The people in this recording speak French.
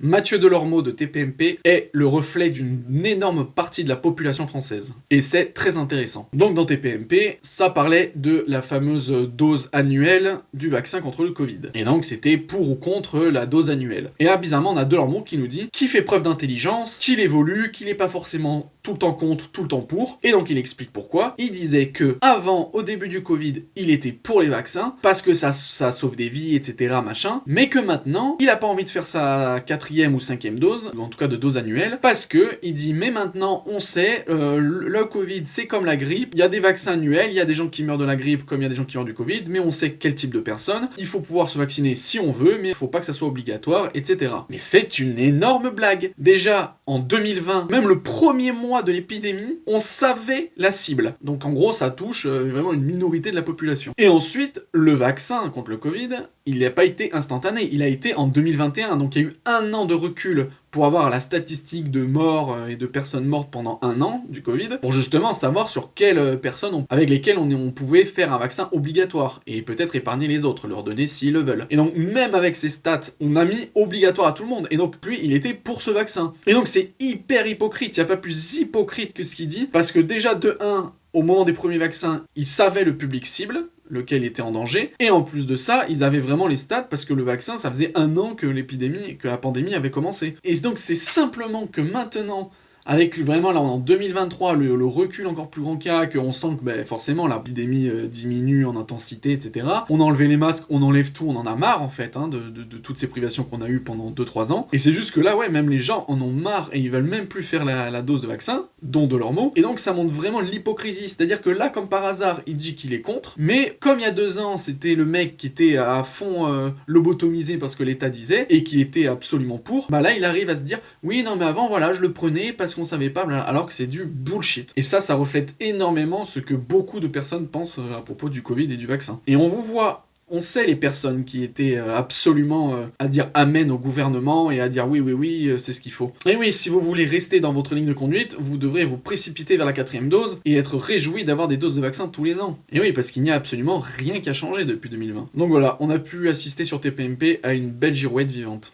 Mathieu Delormeau de TPMP est le reflet d'une énorme partie de la population française. Et c'est très intéressant. Donc dans TPMP, ça parlait de la fameuse dose annuelle du vaccin contre le Covid. Et donc c'était pour ou contre la dose annuelle. Et là, bizarrement, on a Delormeau qui nous dit qu'il fait preuve d'intelligence, qu'il évolue, qu'il n'est pas forcément tout le temps contre, tout le temps pour. Et donc il explique pourquoi. Il disait que avant, au début du Covid, il était pour les vaccins, parce que ça sauve des vies, etc. machin, mais que maintenant, il a pas envie de faire sa 4e ou 5e dose, ou en tout cas de dose annuelle, parce que, il dit, mais maintenant, on sait, le Covid, c'est comme la grippe, il y a des vaccins annuels, il y a des gens qui meurent de la grippe, comme il y a des gens qui meurent du Covid, mais on sait quel type de personne, il faut pouvoir se vacciner si on veut, mais il faut pas que ça soit obligatoire, etc. Mais c'est une énorme blague. Déjà, en 2020, même le premier mois de l'épidémie, on savait la cible. Donc en gros, ça touche vraiment une minorité de la population. Et ensuite, le vaccin contre le Covid, il n'a pas été instantané, il a été en 2021, donc il y a eu 1 an de recul pour avoir la statistique de morts et de personnes mortes pendant 1 an du Covid, pour justement savoir sur quelles personnes avec lesquelles on pouvait faire un vaccin obligatoire, et peut-être épargner les autres, leur donner s'ils le veulent. Et donc même avec ces stats, on a mis obligatoire à tout le monde, et donc lui, il était pour ce vaccin. Et donc c'est hyper hypocrite, il n'y a pas plus hypocrite que ce qu'il dit, parce que déjà de 1, au moment des premiers vaccins, il savait le public cible, lequel était en danger, et en plus de ça, ils avaient vraiment les stats parce que le vaccin, ça faisait 1 an que que la pandémie avait commencé. Et donc c'est simplement que maintenant, avec vraiment là en 2023 le recul encore plus grand qu'il y a, qu'on sent que forcément l'épidémie diminue en intensité, etc. On a enlevé les masques, on enlève tout, on en a marre en fait de toutes ces privations qu'on a eues pendant 2-3 ans. Et c'est juste que là, ouais, même les gens en ont marre et ils veulent même plus faire la dose de vaccin, dont Delormeau. Et donc ça montre vraiment l'hypocrisie. C'est-à-dire que là, comme par hasard, il dit qu'il est contre, mais comme il y a 2 ans, c'était le mec qui était à fond lobotomisé parce que l'État disait, et qui était absolument pour, bah là il arrive à se dire, oui non mais avant voilà, je le prenais parce qu'on savait pas, alors que c'est du bullshit. Et ça reflète énormément ce que beaucoup de personnes pensent à propos du Covid et du vaccin. Et on sait les personnes qui étaient absolument à dire amen au gouvernement et à dire oui, c'est ce qu'il faut. Et oui, si vous voulez rester dans votre ligne de conduite, vous devrez vous précipiter vers la 4e dose et être réjoui d'avoir des doses de vaccin tous les ans. Et oui, parce qu'il n'y a absolument rien qui a changé depuis 2020. Donc voilà, on a pu assister sur TPMP à une belle girouette vivante.